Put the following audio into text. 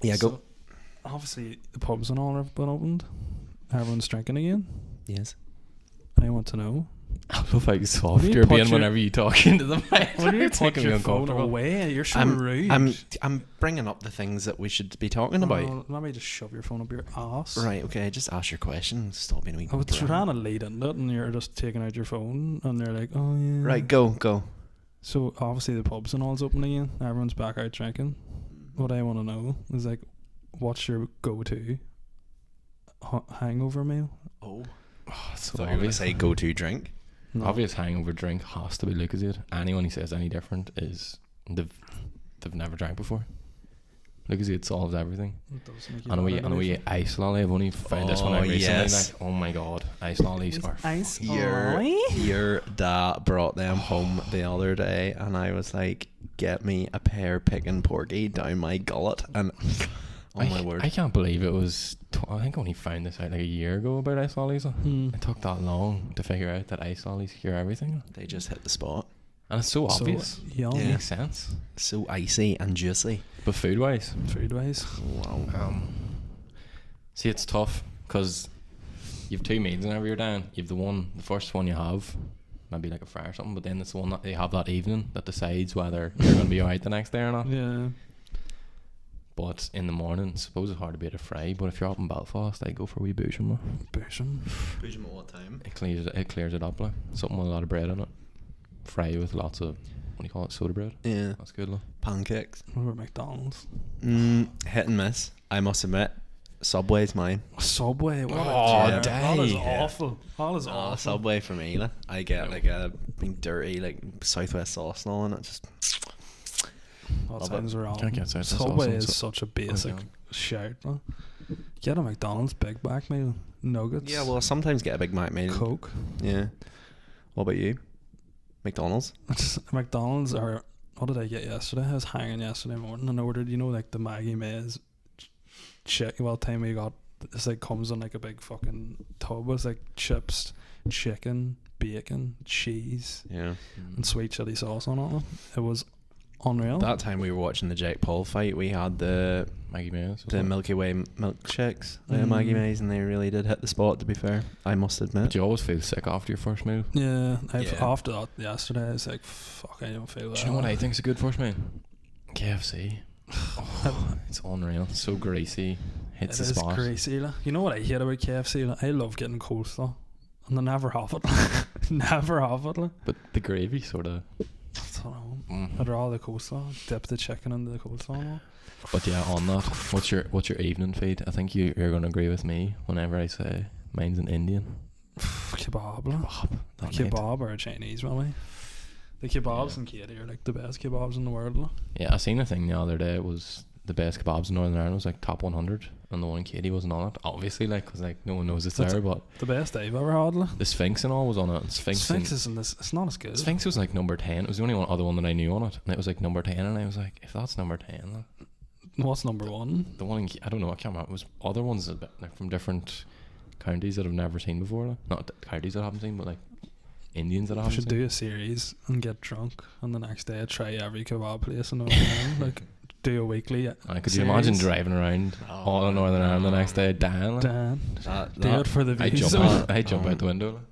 Yeah, go. Obviously, the pubs and all have been opened. Everyone's drinking again. Yes. I want to know. I love how soft When you you're put being your- whenever you talk into the mic. When you It's put making me your phone uncomfortable. away, you're so rude. I'm bringing up the things that we should be talking about. Oh, let me just shove your phone up your ass. Right, okay, just ask your question. Stop being a wee I was brat. trying to lead into it, and you're just taking out your phone, and they're like, "Oh yeah." Right, go. So obviously the pubs and all's open again. Everyone's back out drinking. What I want to know is like, what's your go-to hangover meal? Oh. It's So you're going to obvious. say go-to drink? No. Obvious hangover drink has to be Lucozade. Anyone who says any different is they've never drank before. Lucozade solves everything. It does make you And better, we doesn't it? ice lolly. I've only found this one out recently. yes. Like, oh my god, ice lollies are Ice Your dad brought them home the other day, and I was like, "Get me a pear picking porky down my gullet." And oh my word, I can't believe it was. I think I only found this out like a year ago about ice lollies. It took that long to figure out that ice lollies cure everything, they just hit the spot. and it's so obvious. Yum. Yeah. It makes sense. So icy and juicy. But food wise, Food wise. Wow. see, it's tough because you've two meals whenever you're down. You've the first one you have, maybe like a fry or something, but then it's the one that they have that evening that decides whether you're going to be alright the next day or not. Yeah. But in the morning, I suppose it's hard to beat a fry. But if you're up in Belfast, I go for a wee boojum. Basham. Boojum at what time? It clears it up, like something with a lot of bread in it. Fry with lots of, what do you call it, soda bread. Yeah. That's good, look. Pancakes. What about McDonald's? Hit and miss. I must admit, Subway's mine. Subway. What Oh, a that is yeah. awful. That is awful. Subway for me. Like, I get like a big dirty like Southwest sauce and all, and it just. That Love sounds wrong. Can't get Southwest Subway sauce on is so- such a basic God. shout. Man. Get a McDonald's Big Mac meal, nuggets. Yeah, well, I sometimes get a Big Mac meal. Coke. Yeah. What about you? McDonald's. McDonald's are. What did I get yesterday? I was hanging yesterday morning and ordered, like the Maggie Mays chicken. Well, time we got this like comes in like a big fucking tub. It's like chips, chicken, bacon, cheese, Yeah. and sweet chili sauce on it. It was unreal. That time we were watching the Jake Paul fight, we had the Maggie Mays. Milky Way milkshakes, Mm. Maggie Mays, and they really did hit the spot. To be fair, I must admit. But you always feel sick after your first meal. Yeah, Yeah. after that yesterday, it's like fuck. I don't feel well. Do you know what I think's a good first meal? KFC. Oh, it's unreal. It's so greasy. Hits It the is spot. greasy. Like. You know what I hate about KFC? Like, I love getting coleslaw, and I never have it. Never have it. Like. But the gravy sort of. I don't know. Mm. I'd rather the coleslaw. Dip the chicken into the coleslaw. and all. But yeah, on that, what's your evening feed? I think you're going to agree with me whenever I say mine's an Indian. Kebab. Like. Kebab. A That night. kebab or a Chinese, really. The kebabs Yeah. in Katie are like the best kebabs in the world. Like. Yeah, I seen a thing the other day. It was the best kebabs in Northern Ireland was like top 100, and the one in Katie wasn't on it. Obviously, like, because like no one knows it's That's there. But The best I've ever had. Like. the Sphinx and all was on it. And Sphinx isn't this. It's not as good. Sphinx was like number 10. It was the only other one that I knew on it, and it was like number 10. And I was like, if that's number 10, like, What's number one? the one in, I don't know. I can't remember. It was other ones a bit, like from different counties that I've never seen before. Like. Not counties that I haven't seen, but like Indians that I I haven't should seen. do a series and get drunk, and the next day I try every kebab place in Northern Ireland. Like do a weekly. Could you imagine series. driving around all in Northern Ireland the next day, dying? Like? Dan, That, do it for the I views. jump out the window. Like.